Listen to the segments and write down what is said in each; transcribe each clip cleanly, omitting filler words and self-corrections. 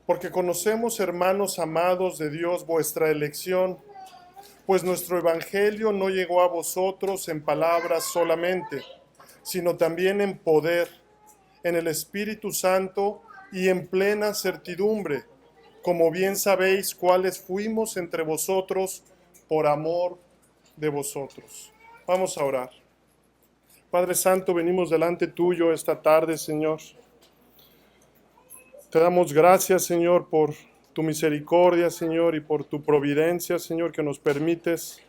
Porque conocemos, hermanos amados de Dios, vuestra elección, pues nuestro evangelio no llegó a vosotros en palabras solamente, sino también en poder, en el Espíritu Santo y en plena certidumbre, como bien sabéis cuáles fuimos entre vosotros por amor de vosotros. Vamos a orar. Padre Santo, venimos delante tuyo esta tarde, Señor. Te damos gracias, Señor, por tu misericordia, Señor, y por tu providencia, Señor, que nos permites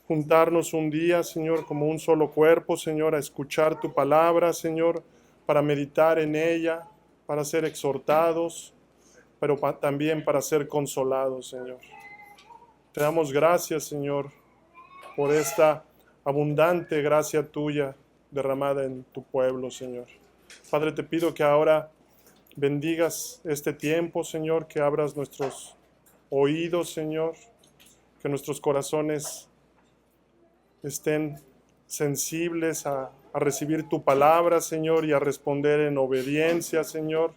juntarnos un día, Señor, como un solo cuerpo, Señor, a escuchar tu palabra, Señor, para meditar en ella, para ser exhortados, pero también para ser consolados, Señor. Te damos gracias, Señor, por esta abundante gracia tuya derramada en tu pueblo, Señor. Padre, te pido que ahora bendigas este tiempo, Señor, que abras nuestros oídos, Señor, que nuestros corazones estén sensibles a recibir tu palabra, Señor, y a responder en obediencia, Señor,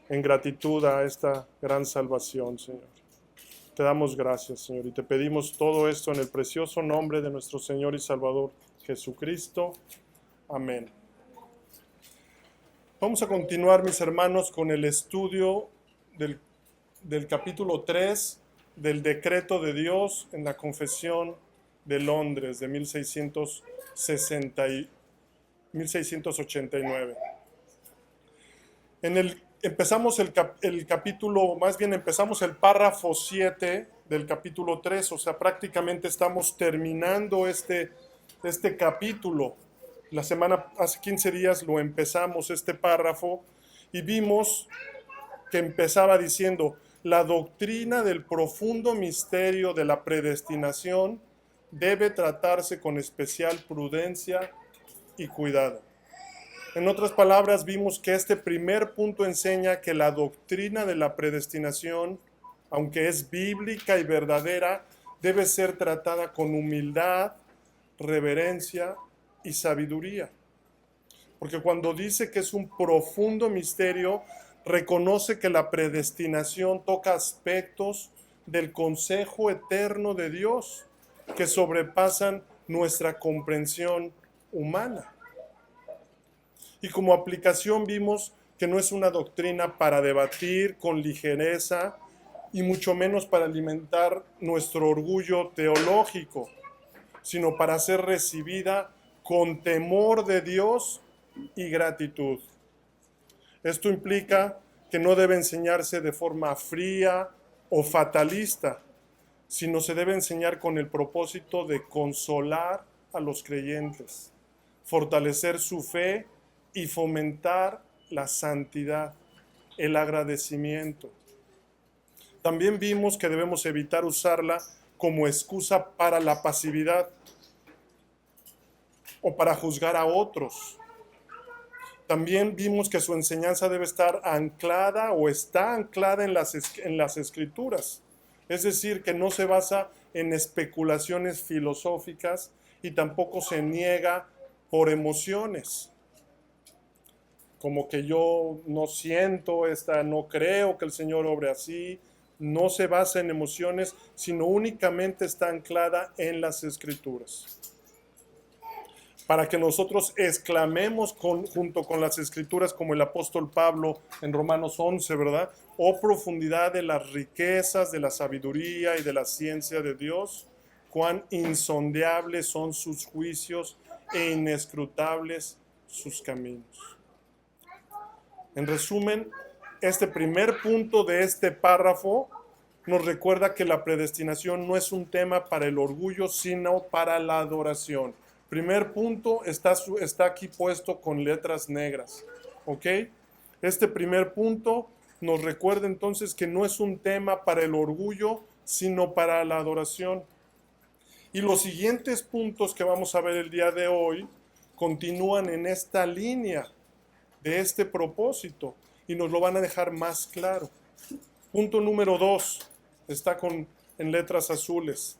en gratitud a esta gran salvación, Señor. Te damos gracias, Señor, y te pedimos todo esto en el precioso nombre de nuestro Señor y Salvador Jesucristo. Amén. Vamos a continuar, mis hermanos, con el estudio del capítulo 3 del decreto de Dios en la Confesión de Londres de 1689. Empezamos el capítulo, más bien empezamos el párrafo 7 del capítulo 3, o sea, prácticamente estamos terminando este capítulo. Hace 15 días lo empezamos, este párrafo, y vimos que empezaba diciendo: la doctrina del profundo misterio de la predestinación debe tratarse con especial prudencia y cuidado. En otras palabras, vimos que este primer punto enseña que la doctrina de la predestinación, aunque es bíblica y verdadera, debe ser tratada con humildad, reverencia y sabiduría. Porque cuando dice que es un profundo misterio, reconoce que la predestinación toca aspectos del consejo eterno de Dios que sobrepasan nuestra comprensión humana. Y como aplicación vimos que no es una doctrina para debatir con ligereza y mucho menos para alimentar nuestro orgullo teológico, sino para ser recibida con temor de Dios y gratitud. Esto implica que no debe enseñarse de forma fría o fatalista, sino se debe enseñar con el propósito de consolar a los creyentes, fortalecer su fe y fomentar la santidad, el agradecimiento. También vimos que debemos evitar usarla como excusa para la pasividad o para juzgar a otros. También vimos que su enseñanza debe estar anclada o está anclada en las Escrituras. Es decir, que no se basa en especulaciones filosóficas y tampoco se niega por emociones. Como que yo no siento, no creo que el Señor obre así. No se basa en emociones, sino únicamente está anclada en las Escrituras. Para que nosotros exclamemos junto con las Escrituras, como el apóstol Pablo en Romanos 11, ¿verdad? Oh profundidad de las riquezas, de la sabiduría y de la ciencia de Dios, cuán insondeables son sus juicios e inescrutables sus caminos. En resumen, este primer punto de este párrafo nos recuerda que la predestinación no es un tema para el orgullo, sino para la adoración. Primer punto está aquí puesto con letras negras, ¿ok? Este primer punto nos recuerda entonces que no es un tema para el orgullo, sino para la adoración. Y los siguientes puntos que vamos a ver el día de hoy continúan en esta línea de este propósito y nos lo van a dejar más claro. Punto número 2 está en letras azules.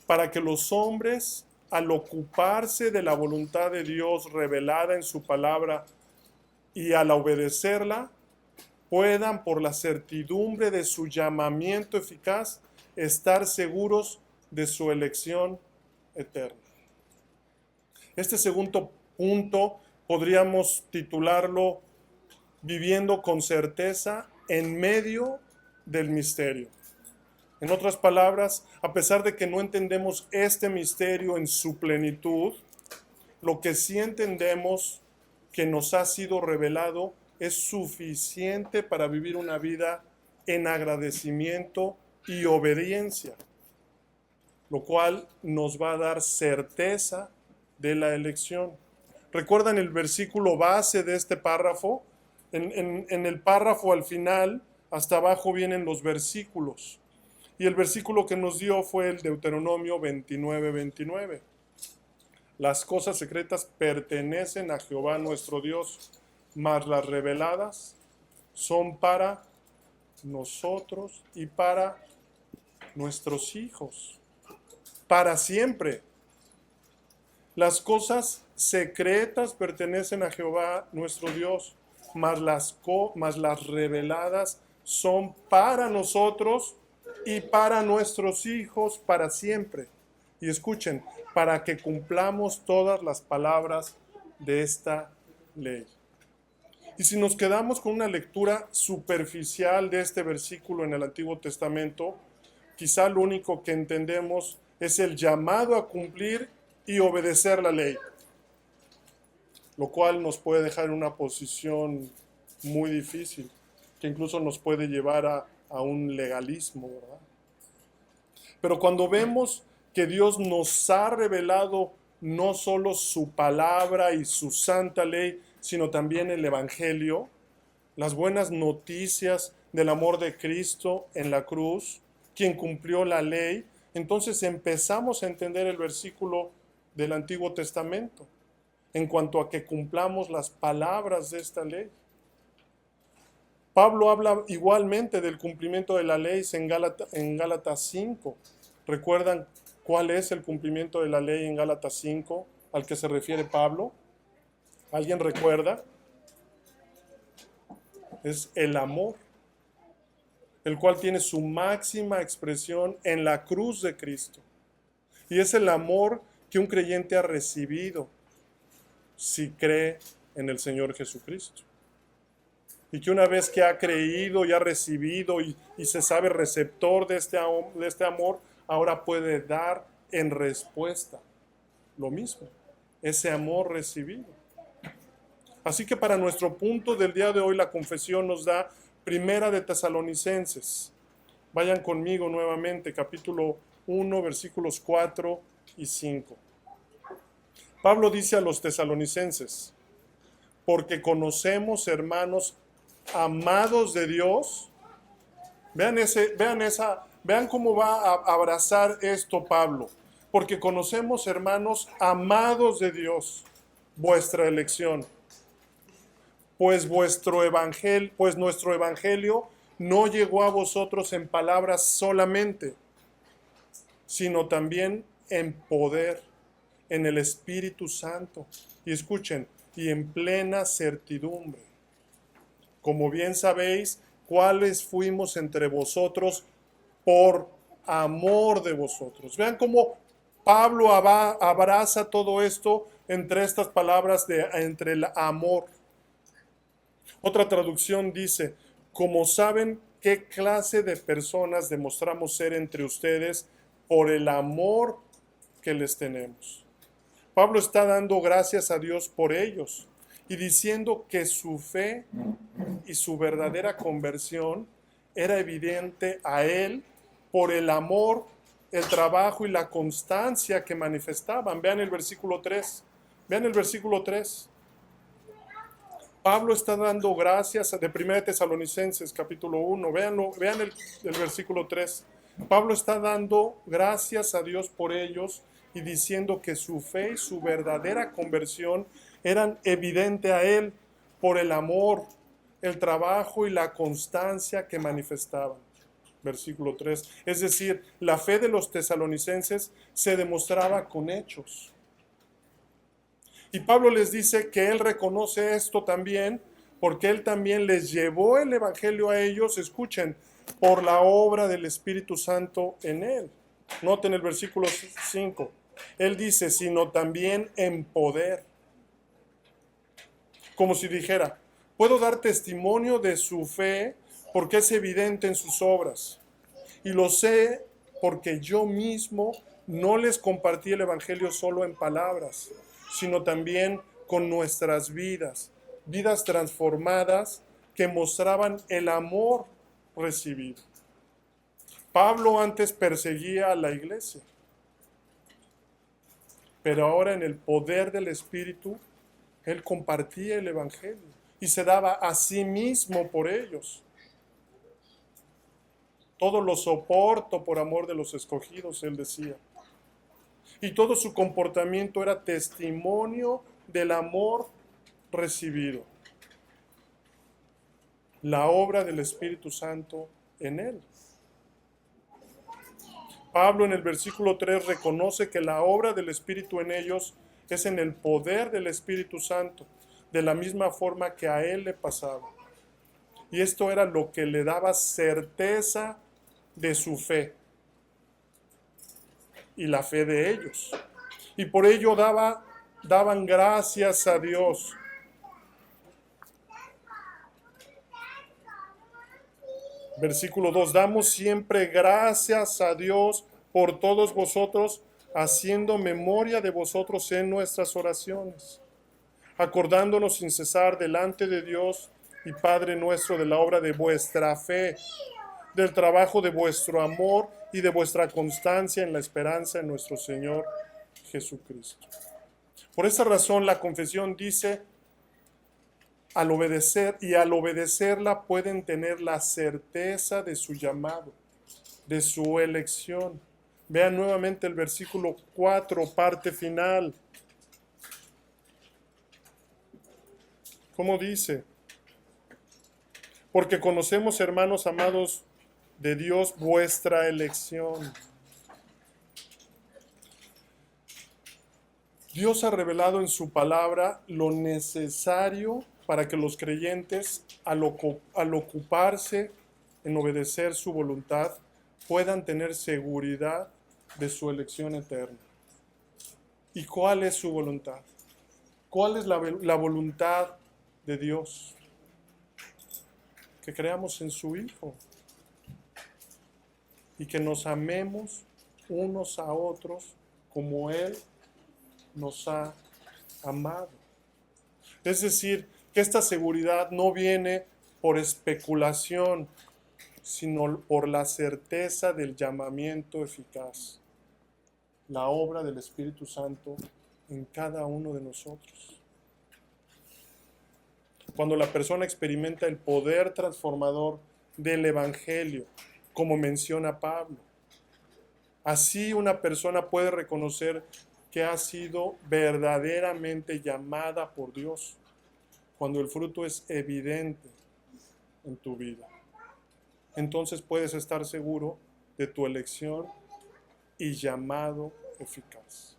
Para que los hombres, al ocuparse de la voluntad de Dios revelada en su palabra y al obedecerla, puedan, por la certidumbre de su llamamiento eficaz, estar seguros de su elección eterna. Este segundo punto podríamos titularlo viviendo con certeza en medio del misterio. En otras palabras, a pesar de que no entendemos este misterio en su plenitud, lo que sí entendemos que nos ha sido revelado es suficiente para vivir una vida en agradecimiento y obediencia, lo cual nos va a dar certeza de la elección. ¿Recuerdan el versículo base de este párrafo? En el párrafo al final, hasta abajo vienen los versículos. Y el versículo que nos dio fue el Deuteronomio 29:29. Las cosas secretas pertenecen a Jehová nuestro Dios, mas las reveladas son para nosotros y para nuestros hijos, para siempre. Las cosas secretas pertenecen a Jehová nuestro Dios, mas las reveladas son para nosotros y para nuestros hijos para siempre. Y escuchen, para que cumplamos todas las palabras de esta ley. Y si nos quedamos con una lectura superficial de este versículo en el Antiguo Testamento, quizá lo único que entendemos es el llamado a cumplir y obedecer la ley, lo cual nos puede dejar en una posición muy difícil, que incluso nos puede llevar a un legalismo, ¿verdad? Pero cuando vemos que Dios nos ha revelado no solo su palabra y su santa ley, sino también el Evangelio, las buenas noticias del amor de Cristo en la cruz, quien cumplió la ley, entonces empezamos a entender el versículo del Antiguo Testamento en cuanto a que cumplamos las palabras de esta ley. Pablo habla igualmente del cumplimiento de la ley en Gálatas 5. ¿Recuerdan cuál es el cumplimiento de la ley en Gálatas 5 al que se refiere Pablo? ¿Alguien recuerda? Es el amor, el cual tiene su máxima expresión en la cruz de Cristo. Y es el amor que un creyente ha recibido si cree en el Señor Jesucristo. Y que una vez que ha creído y ha recibido y se sabe receptor de este amor, ahora puede dar en respuesta lo mismo, ese amor recibido. Así que para nuestro punto del día de hoy, la confesión nos da Primera de Tesalonicenses. Vayan conmigo nuevamente, capítulo 1, versículos 4 y 5. Pablo dice a los tesalonicenses: porque conocemos, hermanos amados de Dios. Vean cómo va a abrazar esto Pablo. Porque conocemos, hermanos amados de Dios, vuestra elección. Pues nuestro evangelio no llegó a vosotros en palabras solamente, sino también en poder, en el Espíritu Santo. Y escuchen, y en plena certidumbre. Como bien sabéis, cuáles fuimos entre vosotros por amor de vosotros. Vean cómo Pablo abraza todo esto entre estas palabras entre el amor. Otra traducción dice: como saben qué clase de personas demostramos ser entre ustedes por el amor que les tenemos. Pablo está dando gracias a Dios por ellos y diciendo que su fe y su verdadera conversión era evidente a él por el amor, el trabajo y la constancia que manifestaban. Vean el versículo 3. Vean el versículo 3. Pablo está dando gracias de 1 Tesalonicenses capítulo 1. Vean el versículo 3. Pablo está dando gracias a Dios por ellos y diciendo que su fe y su verdadera conversión eran evidente a él por el amor, el trabajo y la constancia que manifestaban. Versículo 3. Es decir, la fe de los tesalonicenses se demostraba con hechos. Y Pablo les dice que él reconoce esto también porque Él también les llevó el Evangelio a ellos, escuchen, por la obra del Espíritu Santo en Él. Noten el versículo 5. Él dice, sino también en poder. Como si dijera, puedo dar testimonio de su fe porque es evidente en sus obras. Y lo sé porque yo mismo no les compartí el Evangelio solo en palabras, sino también con nuestras vidas, vidas transformadas que mostraban el amor recibido. Pablo antes perseguía a la iglesia, pero ahora en el poder del Espíritu, él compartía el Evangelio y se daba a sí mismo por ellos. Todo lo soporto por amor de los escogidos, él decía. Y todo su comportamiento era testimonio del amor recibido. La obra del Espíritu Santo en él. Pablo en el versículo 3 reconoce que la obra del Espíritu en ellos es en el poder del Espíritu Santo, de la misma forma que a él le pasaba. Y esto era lo que le daba certeza de su fe y la fe de ellos. Y por ello daban gracias a Dios. Versículo 2, damos siempre gracias a Dios por todos vosotros, haciendo memoria de vosotros en nuestras oraciones, acordándonos sin cesar delante de Dios y Padre nuestro de la obra de vuestra fe, del trabajo de vuestro amor y de vuestra constancia en la esperanza en nuestro Señor Jesucristo. Por esa razón la confesión dice, al obedecerla pueden tener la certeza de su llamado, de su elección. Vean nuevamente el versículo 4, parte final. ¿Cómo dice? Porque conocemos, hermanos amados de Dios, vuestra elección. Dios ha revelado en su palabra lo necesario para que los creyentes, al ocuparse en obedecer su voluntad, puedan tener seguridad de su elección eterna. ¿Y cuál es su voluntad? ¿Cuál es la voluntad de Dios? Que creamos en su Hijo y que nos amemos unos a otros como Él nos ha amado. Es decir, que esta seguridad no viene por especulación, sino por la certeza del llamamiento eficaz, la obra del Espíritu Santo en cada uno de nosotros. Cuando la persona experimenta el poder transformador del Evangelio, como menciona Pablo, así una persona puede reconocer que ha sido verdaderamente llamada por Dios, cuando el fruto es evidente en tu vida. Entonces puedes estar seguro de tu elección y llamado eficaz.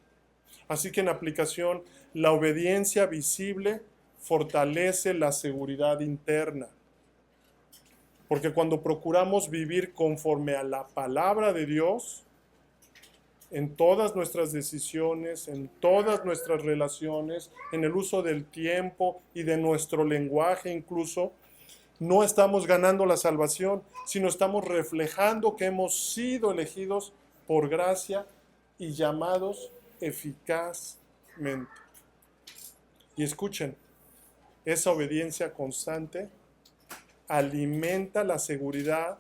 Así que en aplicación, la obediencia visible fortalece la seguridad interna. Porque cuando procuramos vivir conforme a la palabra de Dios, en todas nuestras decisiones, en todas nuestras relaciones, en el uso del tiempo y de nuestro lenguaje incluso, no estamos ganando la salvación, sino estamos reflejando que hemos sido elegidos por gracia y llamados eficazmente. Y escuchen, esa obediencia constante alimenta la seguridad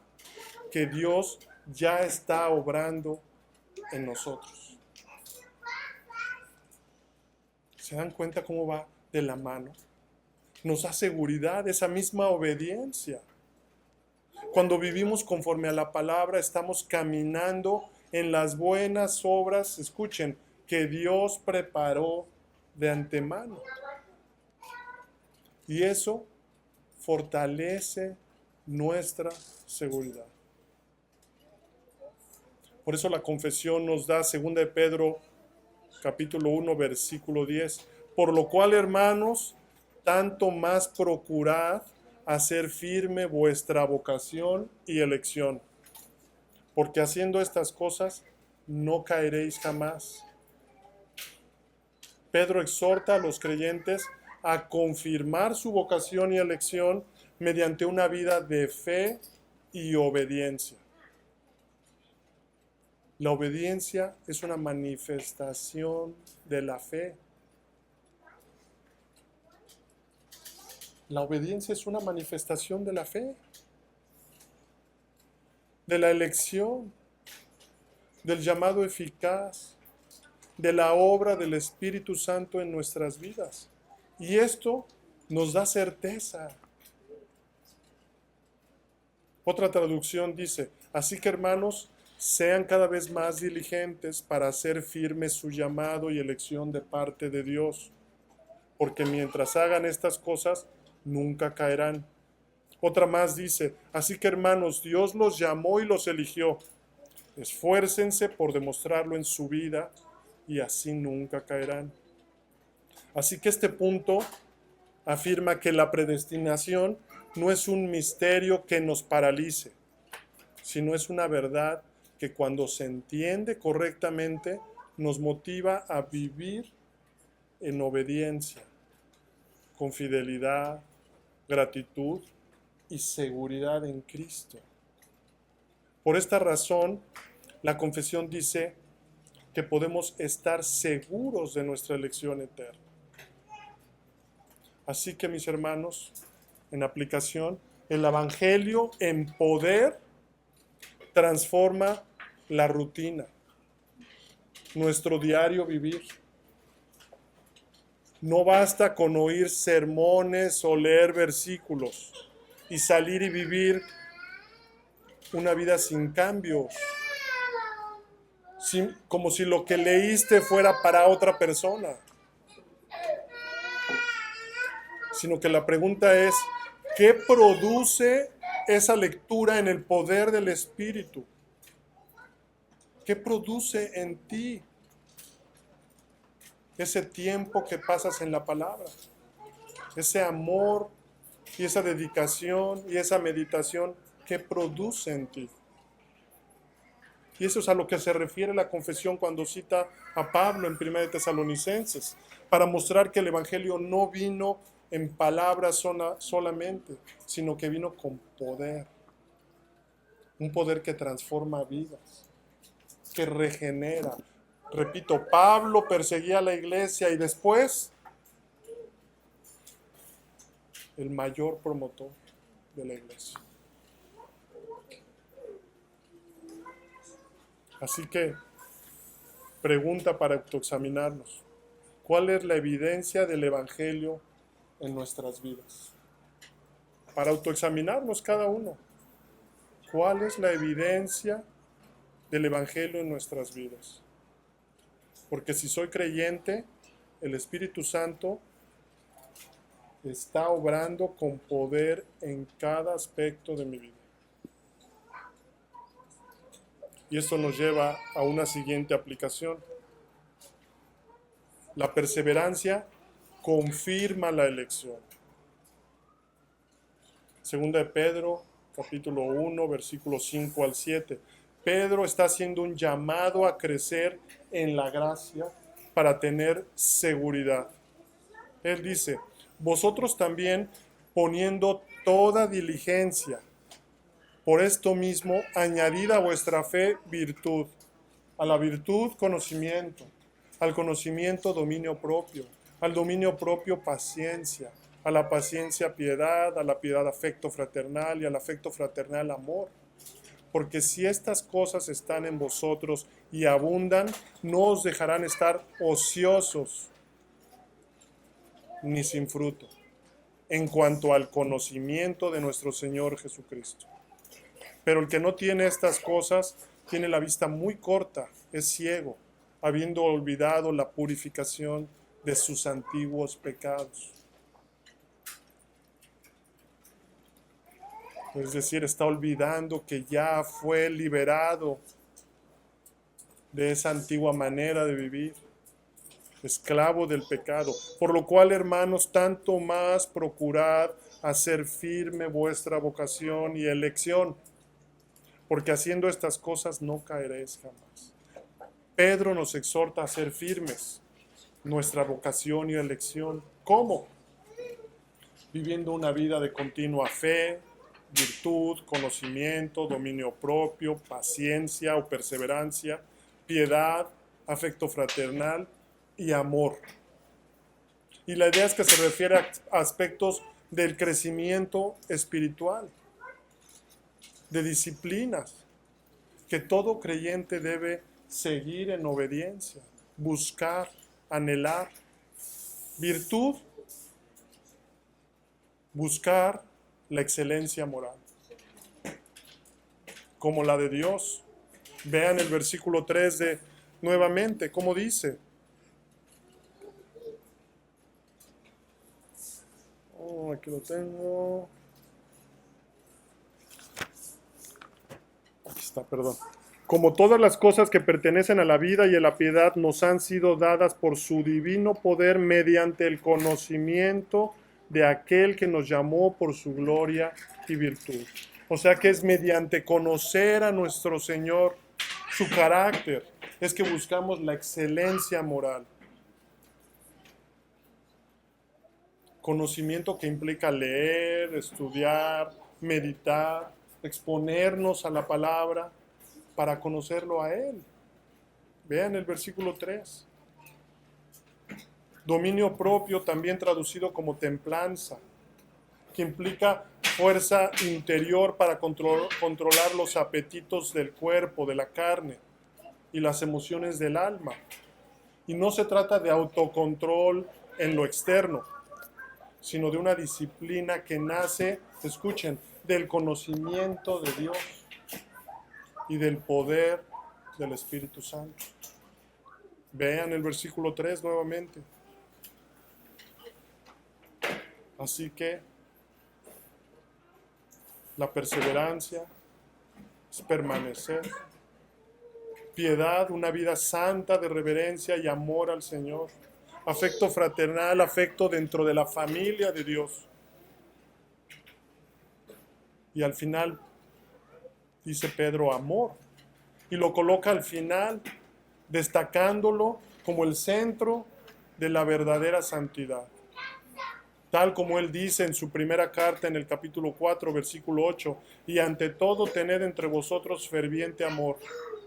que Dios ya está obrando en nosotros. ¿Se dan cuenta cómo va de la mano? Nos da seguridad esa misma obediencia. Cuando vivimos conforme a la palabra, estamos caminando en las buenas obras, escuchen, que Dios preparó de antemano. Y eso fortalece nuestra seguridad. Por eso la confesión nos da 2 de Pedro capítulo 1 versículo 10. Por lo cual, hermanos, tanto más procurad hacer firme vuestra vocación y elección, porque haciendo estas cosas no caeréis jamás. Pedro exhorta a los creyentes a confirmar su vocación y elección mediante una vida de fe y obediencia. La obediencia es una manifestación de la fe. La obediencia es una manifestación de la fe, de la elección, del llamado eficaz, de la obra del Espíritu Santo en nuestras vidas. Y esto nos da certeza. Otra traducción dice: así que, hermanos, sean cada vez más diligentes para hacer firme su llamado y elección de parte de Dios, porque mientras hagan estas cosas, nunca caerán. Otra más dice: así que, hermanos, Dios los llamó y los eligió. Esfuércense por demostrarlo en su vida y así nunca caerán. Así que este punto afirma que la predestinación no es un misterio que nos paralice, sino es una verdad que cuando se entiende correctamente nos motiva a vivir en obediencia, con fidelidad, gratitud y seguridad en Cristo. Por esta razón, la confesión dice que podemos estar seguros de nuestra elección eterna. Así que, mis hermanos, en aplicación, el Evangelio en poder transforma la rutina, nuestro diario vivir. No basta con oír sermones o leer versículos y salir y vivir una vida sin cambios, como si lo que leíste fuera para otra persona. Sino que la pregunta es: ¿qué produce esa lectura en el poder del Espíritu? ¿Qué produce en ti ese tiempo que pasas en la palabra? Ese amor y esa dedicación y esa meditación, ¿qué produce en ti? Y eso es a lo que se refiere la confesión cuando cita a Pablo en 1 de Tesalonicenses, para mostrar que el Evangelio no vino en palabras solamente, sino que vino con poder. Un poder que transforma vidas, que regenera. Repito, Pablo perseguía a la iglesia y después el mayor promotor de la iglesia. Así que, pregunta para autoexaminarnos: ¿cuál es la evidencia del Evangelio en nuestras vidas? Para autoexaminarnos cada uno. ¿Cuál es la evidencia del Evangelio en nuestras vidas? Porque si soy creyente, el Espíritu Santo está obrando con poder en cada aspecto de mi vida. Y esto nos lleva a una siguiente aplicación. La perseverancia confirma la elección. Segunda de Pedro, capítulo 1, versículos 5 al 7. Pedro está haciendo un llamado a crecer en la gracia para tener seguridad. Él dice: vosotros también, poniendo toda diligencia, por esto mismo, añadid a vuestra fe virtud, a la virtud conocimiento, al conocimiento dominio propio, al dominio propio paciencia, a la paciencia piedad, a la piedad afecto fraternal y al afecto fraternal amor. Porque si estas cosas están en vosotros y abundan, no os dejarán estar ociosos ni sin fruto en cuanto al conocimiento de nuestro Señor Jesucristo. Pero el que no tiene estas cosas tiene la vista muy corta, es ciego, habiendo olvidado la purificación de sus antiguos pecados. Es decir, está olvidando que ya fue liberado de esa antigua manera de vivir. esclavo del pecado. Por lo cual, hermanos, tanto más procurad hacer firme vuestra vocación y elección, porque haciendo estas cosas no caeréis jamás. Pedro nos exhorta a ser firmes nuestra vocación y elección. ¿Cómo? Viviendo una vida de continua fe, virtud, conocimiento, dominio propio, paciencia o perseverancia, piedad, afecto fraternal y amor. Y la idea es que se refiere a aspectos del crecimiento espiritual, de disciplinas, que todo creyente debe seguir en obediencia, buscar, anhelar. Virtud, buscar la excelencia moral, como la de Dios. Vean el versículo 3 nuevamente, ¿cómo dice? Aquí lo tengo. Aquí está, perdón. Como todas las cosas que pertenecen a la vida y a la piedad nos han sido dadas por su divino poder mediante el conocimiento de aquel que nos llamó por su gloria y virtud. O sea que es mediante conocer a nuestro Señor, su carácter, es que buscamos la excelencia moral. Conocimiento que implica leer, estudiar, meditar, exponernos a la palabra para conocerlo a Él. Vean el versículo 3. Dominio propio, también traducido como templanza, que implica fuerza interior para controlar los apetitos del cuerpo, de la carne y las emociones del alma. Y no se trata de autocontrol en lo externo, sino de una disciplina que nace, escuchen, del conocimiento de Dios y del poder del Espíritu Santo. Vean el versículo 3 nuevamente. Así que la perseverancia es permanecer. Piedad, una vida santa de reverencia y amor al Señor. Afecto fraternal, afecto dentro de la familia de Dios. Y al final, dice Pedro, amor. Y lo coloca al final, destacándolo como el centro de la verdadera santidad. Tal como él dice en su primera carta en el capítulo 4, versículo 8, y ante todo tened entre vosotros ferviente amor,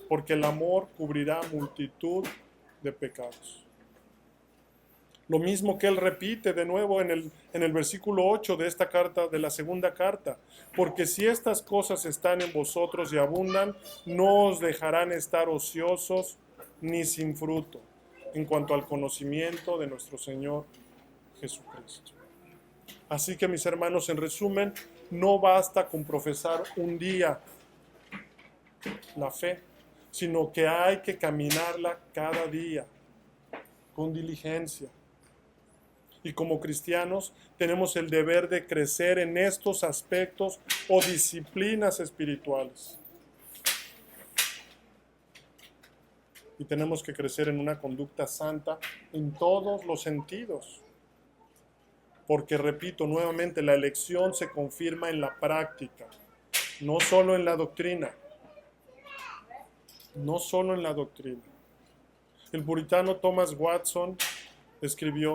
porque el amor cubrirá multitud de pecados. Lo mismo que él repite de nuevo en el versículo 8 de esta carta, de la segunda carta, porque si estas cosas están en vosotros y abundan, no os dejarán estar ociosos ni sin fruto, en cuanto al conocimiento de nuestro Señor Jesucristo. Así que, mis hermanos, en resumen, no basta con profesar un día la fe, sino que hay que caminarla cada día, con diligencia. Y como cristianos tenemos el deber de crecer en estos aspectos o disciplinas espirituales. Y tenemos que crecer en una conducta santa en todos los sentidos. Porque, repito nuevamente, la elección se confirma en la práctica, no solo en la doctrina. No solo en la doctrina. El puritano Thomas Watson escribió: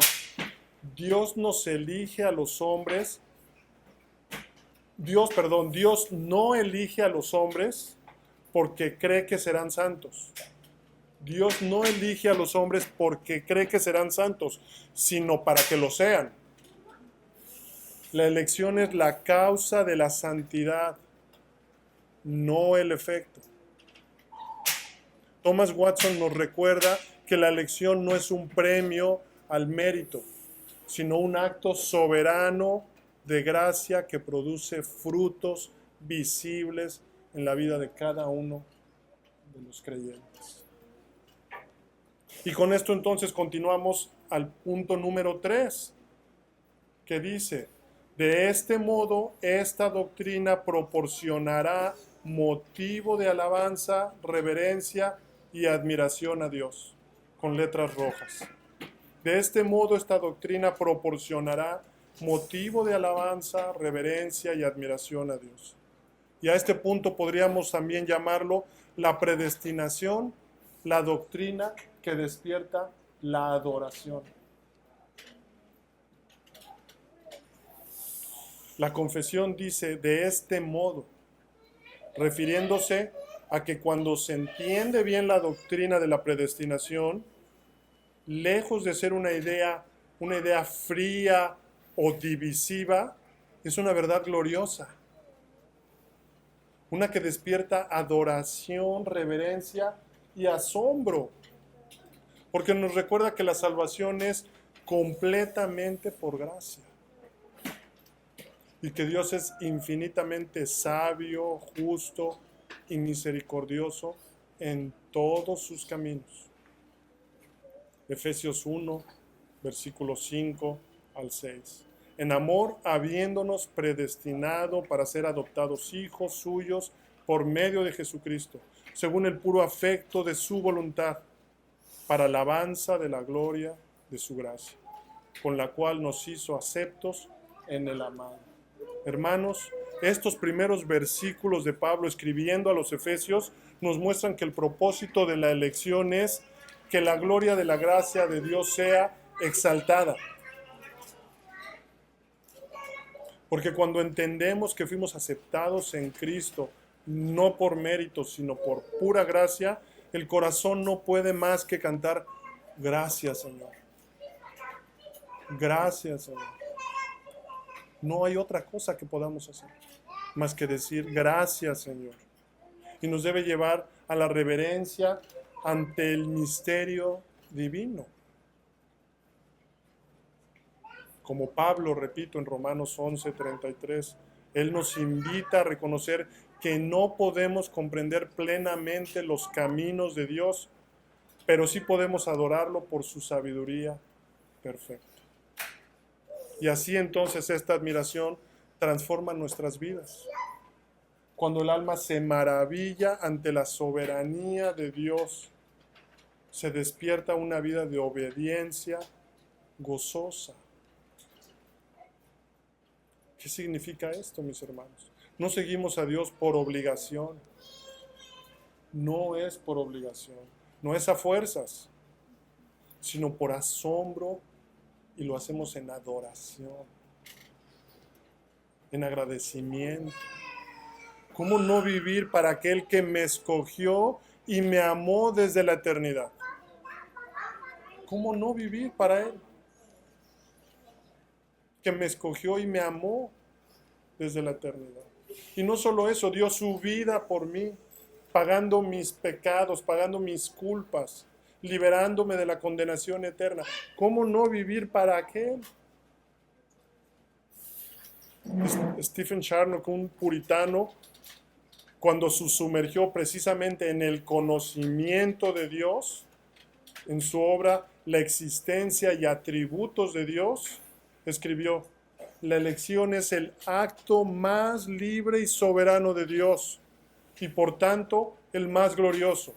Dios nos elige a los hombres, Dios no elige a los hombres porque cree que serán santos. Dios no elige a los hombres porque cree que serán santos, sino para que lo sean. La elección es la causa de la santidad, no el efecto. Thomas Watson nos recuerda que la elección no es un premio al mérito, sino un acto soberano de gracia que produce frutos visibles en la vida de cada uno de los creyentes. Y con esto entonces continuamos al punto número 3, que dice: de este modo, esta doctrina proporcionará motivo de alabanza, reverencia y admiración a Dios, con letras rojas. De este modo, esta doctrina proporcionará motivo de alabanza, reverencia y admiración a Dios. Y a este punto podríamos también llamarlo la predestinación, la doctrina que despierta la adoración. La confesión dice de este modo, refiriéndose a que cuando se entiende bien la doctrina de la predestinación, lejos de ser una idea fría o divisiva, es una verdad gloriosa, una que despierta adoración, reverencia y asombro, porque nos recuerda que la salvación es completamente por gracia y que Dios es infinitamente sabio, justo y misericordioso en todos sus caminos. Efesios 1, versículos 5 al 6. En amor, habiéndonos predestinado para ser adoptados hijos suyos por medio de Jesucristo, según el puro afecto de su voluntad, para alabanza de la gloria de su gracia, con la cual nos hizo aceptos en el amado. Hermanos, estos primeros versículos de Pablo escribiendo a los Efesios nos muestran que el propósito de la elección es que la gloria de la gracia de Dios sea exaltada. Porque cuando entendemos que fuimos aceptados en Cristo, no por mérito, sino por pura gracia, el corazón no puede más que cantar, gracias, Señor. Gracias, Señor. No hay otra cosa que podamos hacer más que decir, gracias, Señor. Y nos debe llevar a la reverencia ante el misterio divino. Como Pablo, repito, en Romanos 11:33, él nos invita a reconocer que no podemos comprender plenamente los caminos de Dios, pero sí podemos adorarlo por su sabiduría perfecta. Y así entonces esta admiración transforma nuestras vidas. Cuando el alma se maravilla ante la soberanía de Dios, se despierta una vida de obediencia gozosa. ¿Qué significa esto, mis hermanos? No seguimos a Dios por obligación. No es por obligación. No es a fuerzas, sino por asombro, y lo hacemos en adoración, en agradecimiento. ¿Cómo no vivir para aquel que me escogió y me amó desde la eternidad? ¿Cómo no vivir para Él? Que me escogió y me amó desde la eternidad. Y no solo eso, dio su vida por mí, pagando mis pecados, pagando mis culpas, liberándome de la condenación eterna. ¿Cómo no vivir para aquel? Stephen Charnock, un puritano, cuando se sumergió precisamente en el conocimiento de Dios, en su obra La existencia y atributos de Dios, escribió: la elección es el acto más libre y soberano de Dios, y por tanto el más glorioso.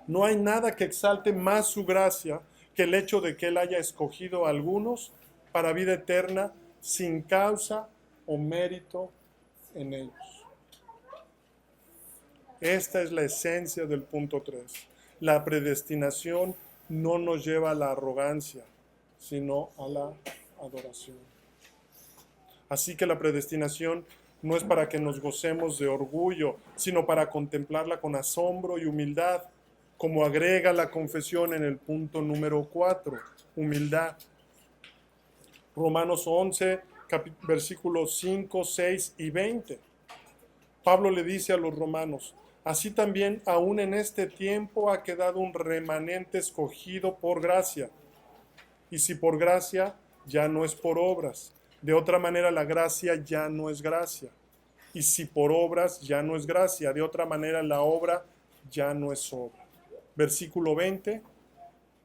No hay nada que exalte más su gracia que el hecho de que Él haya escogido a algunos para vida eterna sin causa o mérito en ellos. Esta es la esencia del punto 3. La predestinación no nos lleva a la arrogancia, sino a la adoración. Así que la predestinación no es para que nos gocemos de orgullo, sino para contemplarla con asombro y humildad, como agrega la confesión en el punto número 4, humildad. Romanos 11, versículos 5, 6 y 20. Pablo le dice a los romanos: así también aún en este tiempo ha quedado un remanente escogido por gracia. Y si por gracia, ya no es por obras. De otra manera, la gracia ya no es gracia. Y si por obras, ya no es gracia. De otra manera, la obra ya no es obra. Versículo 20.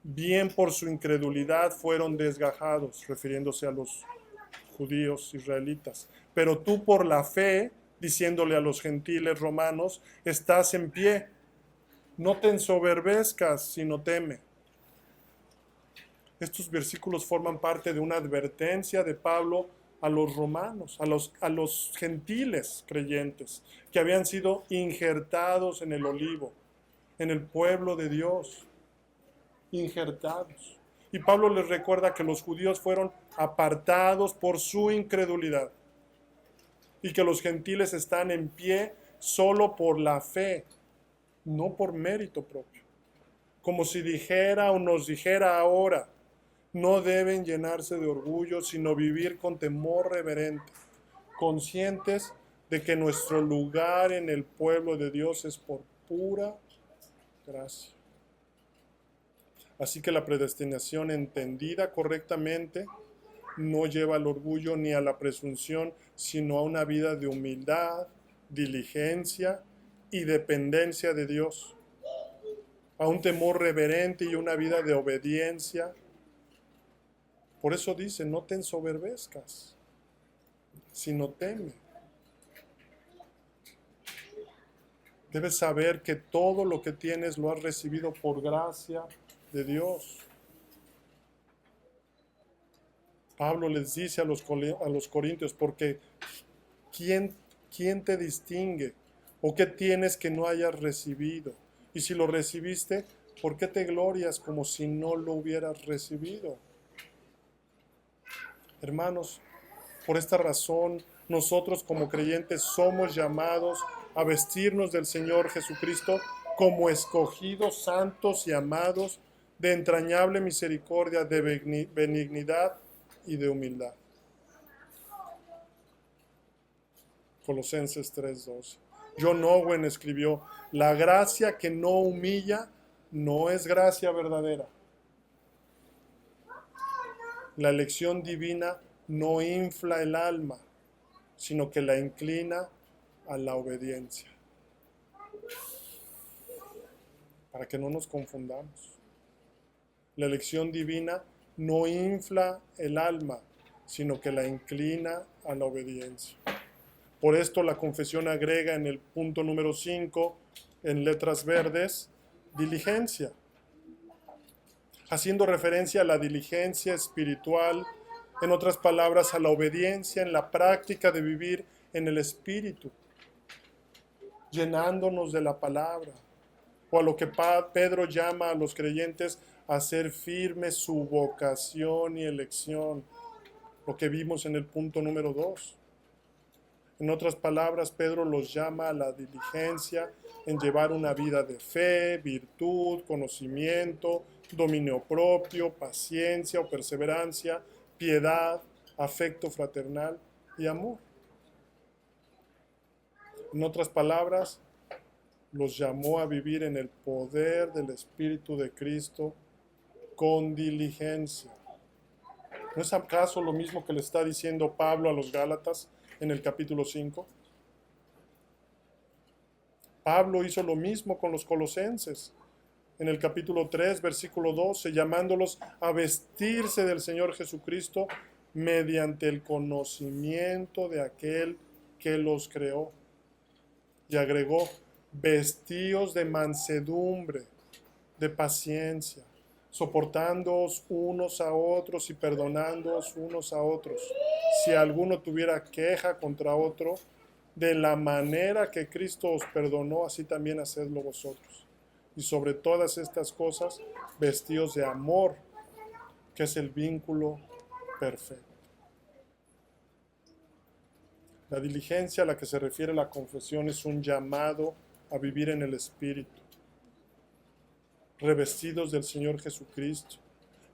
Bien por su incredulidad fueron desgajados, refiriéndose a los judíos israelitas. Pero tú por la fe, diciéndole a los gentiles romanos, estás en pie. No te ensoberbezcas, sino teme. Estos versículos forman parte de una advertencia de Pablo a los romanos, a los gentiles creyentes que habían sido injertados en el olivo, en el pueblo de Dios, injertados. Y Pablo les recuerda que los judíos fueron apartados por su incredulidad y que los gentiles están en pie solo por la fe, no por mérito propio. Como si dijera o nos dijera ahora, no deben llenarse de orgullo, sino vivir con temor reverente, conscientes de que nuestro lugar en el pueblo de Dios es por pura gracia. Así que la predestinación entendida correctamente no lleva al orgullo ni a la presunción, sino a una vida de humildad, diligencia y dependencia de Dios, a un temor reverente y una vida de obediencia. Por eso dice, no te ensoberbezcas, sino teme. Debes saber que todo lo que tienes lo has recibido por gracia de Dios. Pablo les dice a los corintios, porque ¿quién te distingue? ¿O qué tienes que no hayas recibido? Y si lo recibiste, ¿por qué te glorias como si no lo hubieras recibido? Hermanos, por esta razón, nosotros como creyentes somos llamados a vestirnos del Señor Jesucristo como escogidos, santos y amados, de entrañable misericordia, de benignidad y de humildad. Colosenses 3:12. John Owen escribió, la gracia que no humilla no es gracia verdadera. La elección divina no infla el alma, sino que la inclina a la obediencia. Para que no nos confundamos. La elección divina no infla el alma, sino que la inclina a la obediencia. Por esto la confesión agrega en el punto número 5, en letras verdes, diligencia, haciendo referencia a la diligencia espiritual, en otras palabras, a la obediencia en la práctica de vivir en el Espíritu, llenándonos de la palabra, o a lo que Pedro llama a los creyentes a hacer firme su vocación y elección, lo que vimos en el punto número 2. En otras palabras, Pedro los llama a la diligencia en llevar una vida de fe, virtud, conocimiento, dominio propio, paciencia o perseverancia, piedad, afecto fraternal y amor. En otras palabras, los llamó a vivir en el poder del Espíritu de Cristo con diligencia. ¿No es acaso lo mismo que le está diciendo Pablo a los Gálatas en el capítulo 5? Pablo hizo lo mismo con los colosenses en el capítulo 3, versículo 12, llamándolos a vestirse del Señor Jesucristo mediante el conocimiento de aquel que los creó. Y agregó, vestíos de mansedumbre, de paciencia, soportándoos unos a otros y perdonándoos unos a otros. Si alguno tuviera queja contra otro, de la manera que Cristo os perdonó, así también hacedlo vosotros. Y sobre todas estas cosas, vestíos de amor, que es el vínculo perfecto. La diligencia a la que se refiere la confesión es un llamado a vivir en el Espíritu, revestidos del Señor Jesucristo,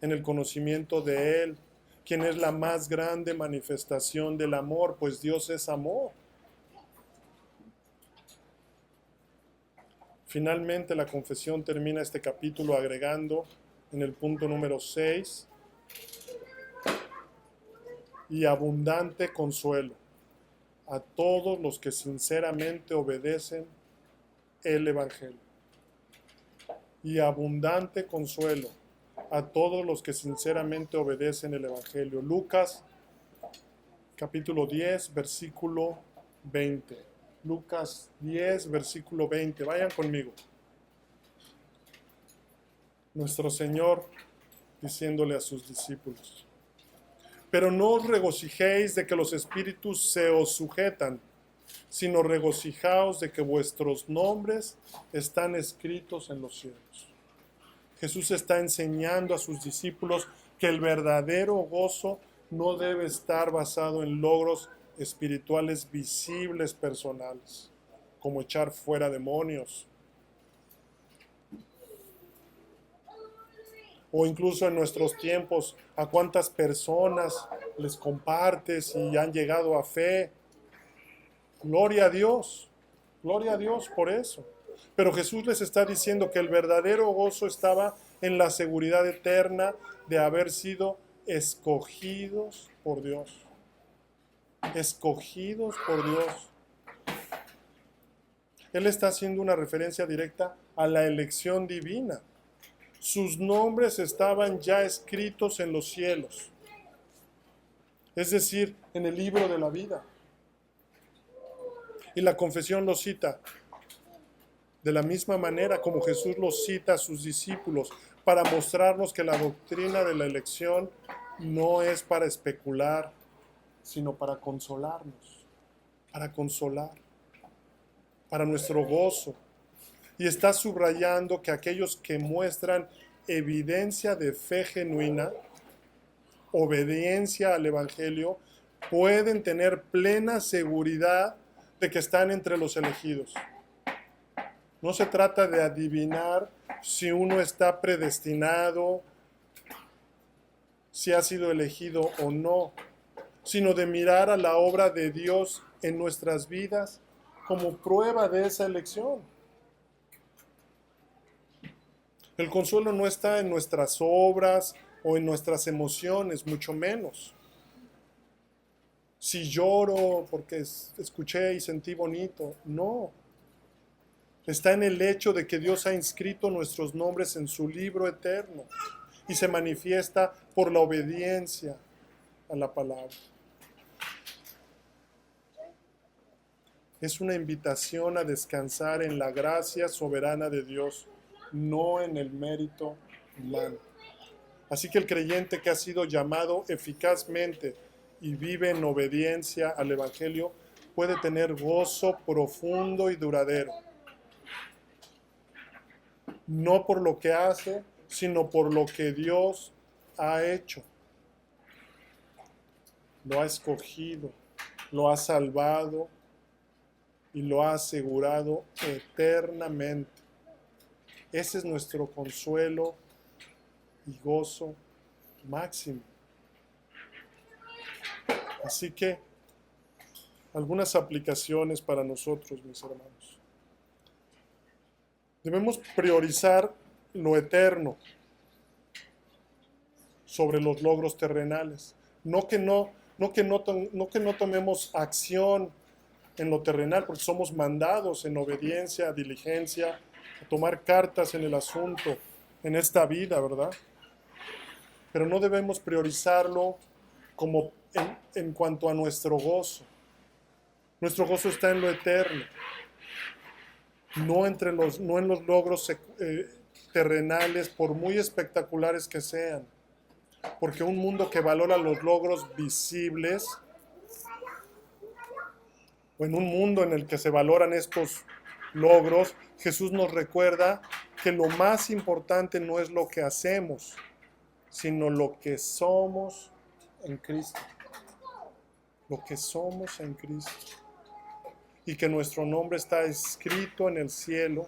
en el conocimiento de Él, quien es la más grande manifestación del amor, pues Dios es amor. Finalmente, la confesión termina este capítulo agregando en el punto número 6, y abundante consuelo a todos los que sinceramente obedecen el Evangelio. Y abundante consuelo a todos los que sinceramente obedecen el Evangelio. Lucas capítulo 10, versículo 20. Lucas 10, versículo 20. Vayan conmigo. Nuestro Señor diciéndole a sus discípulos: pero no os regocijéis de que los espíritus se os sujetan, sino regocijaos de que vuestros nombres están escritos en los cielos. Jesús está enseñando a sus discípulos que el verdadero gozo no debe estar basado en logros espirituales visibles personales, como echar fuera demonios, o incluso en nuestros tiempos, a cuántas personas les compartes y han llegado a fe. Gloria a Dios por eso. Pero Jesús les está diciendo que el verdadero gozo estaba en la seguridad eterna de haber sido escogidos por Dios. Escogidos por Dios. Él está haciendo una referencia directa a la elección divina. Sus nombres estaban ya escritos en los cielos, es decir, en el libro de la vida. Y la confesión lo cita de la misma manera como Jesús lo cita a sus discípulos, para mostrarnos que la doctrina de la elección no es para especular, sino para consolarnos, para consolar, para nuestro gozo. Y está subrayando que aquellos que muestran evidencia de fe genuina, obediencia al Evangelio, pueden tener plena seguridad de que están entre los elegidos. No se trata de adivinar si uno está predestinado, si ha sido elegido o no, sino de mirar a la obra de Dios en nuestras vidas como prueba de esa elección. El consuelo no está en nuestras obras o en nuestras emociones, mucho menos. Si lloro porque escuché y sentí bonito, no. Está en el hecho de que Dios ha inscrito nuestros nombres en su libro eterno y se manifiesta por la obediencia a la palabra. Es una invitación a descansar en la gracia soberana de Dios, no en el mérito humano. Así que el creyente que ha sido llamado eficazmente y vive en obediencia al Evangelio puede tener gozo profundo y duradero. No por lo que hace, sino por lo que Dios ha hecho. Lo ha escogido, lo ha salvado y lo ha asegurado eternamente. Ese es nuestro consuelo y gozo máximo. Así que, algunas aplicaciones para nosotros, mis hermanos. Debemos priorizar lo eterno sobre los logros terrenales. No que no tomemos acción en lo terrenal, porque somos mandados en obediencia, diligencia, a tomar cartas en el asunto, en esta vida, ¿verdad? Pero no debemos priorizarlo como en cuanto a nuestro gozo. Nuestro gozo está en lo eterno, no en los logros terrenales, por muy espectaculares que sean. Porque un mundo que valora los logros visibles, o en un mundo en el que se valoran estos logros, Jesús nos recuerda que lo más importante no es lo que hacemos, sino lo que somos en Cristo. Lo que somos en Cristo. Y que nuestro nombre está escrito en el cielo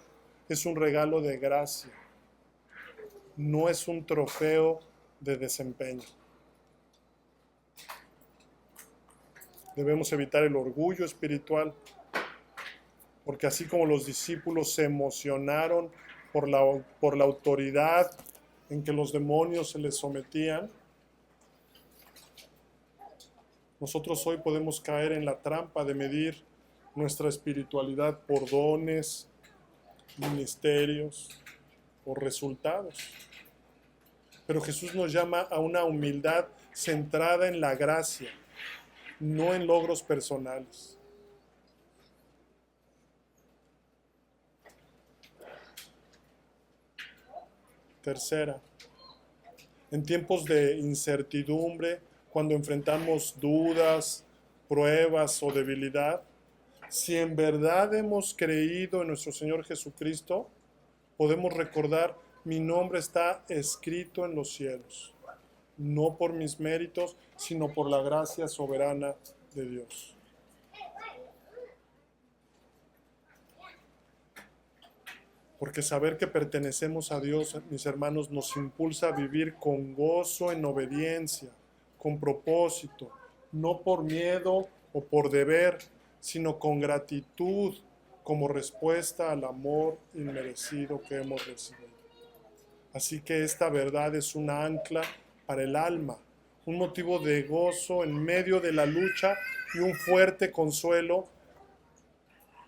es un regalo de gracia. No es un trofeo de desempeño. Debemos evitar el orgullo espiritual, porque así como los discípulos se emocionaron por la autoridad en que los demonios se les sometían, nosotros hoy podemos caer en la trampa de medir nuestra espiritualidad por dones, ministerios o resultados. Pero Jesús nos llama a una humildad centrada en la gracia, no en logros personales. Tercera, En tiempos de incertidumbre, cuando enfrentamos dudas, pruebas o debilidad, si en verdad hemos creído en nuestro Señor Jesucristo, podemos recordar: mi nombre está escrito en los cielos, no por mis méritos, sino por la gracia soberana de Dios. Porque saber que pertenecemos a Dios, mis hermanos, nos impulsa a vivir con gozo en obediencia, con propósito, no por miedo o por deber, sino con gratitud como respuesta al amor inmerecido que hemos recibido. Así que esta verdad es un ancla para el alma, un motivo de gozo en medio de la lucha y un fuerte consuelo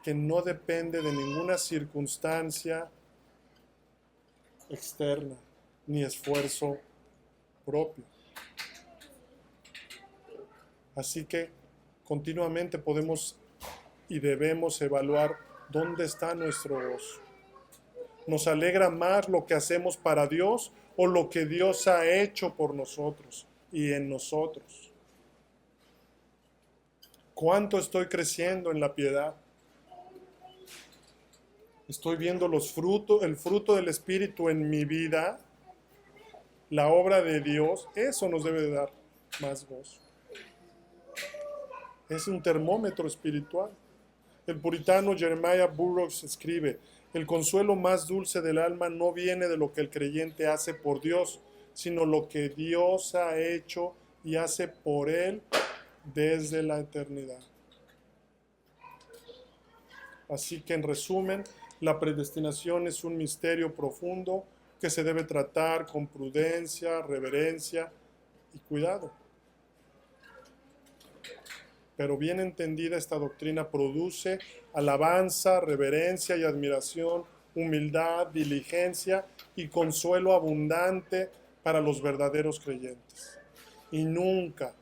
que no depende de ninguna circunstancia externa ni esfuerzo propio. Así que continuamente podemos y debemos evaluar dónde está nuestro gozo. ¿Nos alegra más lo que hacemos para Dios o lo que Dios ha hecho por nosotros y en nosotros? ¿Cuánto estoy creciendo en la piedad? ¿Estoy viendo el fruto del Espíritu en mi vida? La obra de Dios, eso nos debe de dar más gozo. Es un termómetro espiritual. El puritano Jeremiah Burroughs escribe: el consuelo más dulce del alma no viene de lo que el creyente hace por Dios, sino lo que Dios ha hecho y hace por él desde la eternidad. Así que, en resumen, la predestinación es un misterio profundo que se debe tratar con prudencia, reverencia y cuidado. Pero bien entendida, esta doctrina produce alabanza, reverencia y admiración, humildad, diligencia y consuelo abundante para los verdaderos creyentes. Y nunca,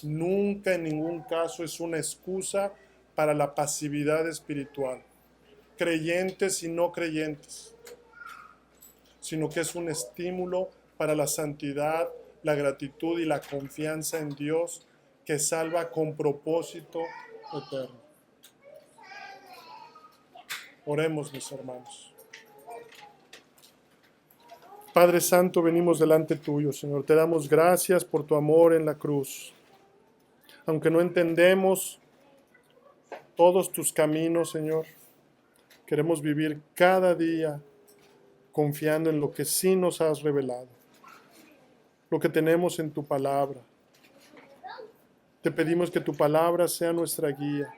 nunca en ningún caso es una excusa para la pasividad espiritual, creyentes y no creyentes, sino que es un estímulo para la santidad, la gratitud y la confianza en Dios, que salva con propósito eterno. Oremos, mis hermanos. Padre Santo, venimos delante tuyo, Señor. Te damos gracias por tu amor en la cruz. Aunque no entendemos todos tus caminos, Señor, queremos vivir cada día confiando en lo que sí nos has revelado, lo que tenemos en tu palabra. Te pedimos que tu palabra sea nuestra guía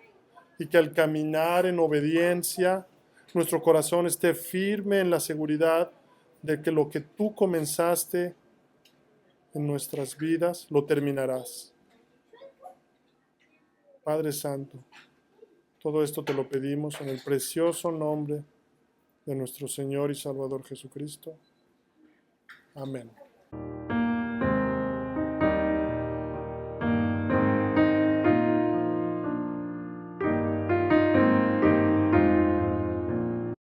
y que al caminar en obediencia, nuestro corazón esté firme en la seguridad de que lo que tú comenzaste en nuestras vidas, lo terminarás. Padre Santo, todo esto te lo pedimos en el precioso nombre de nuestro Señor y Salvador Jesucristo. Amén.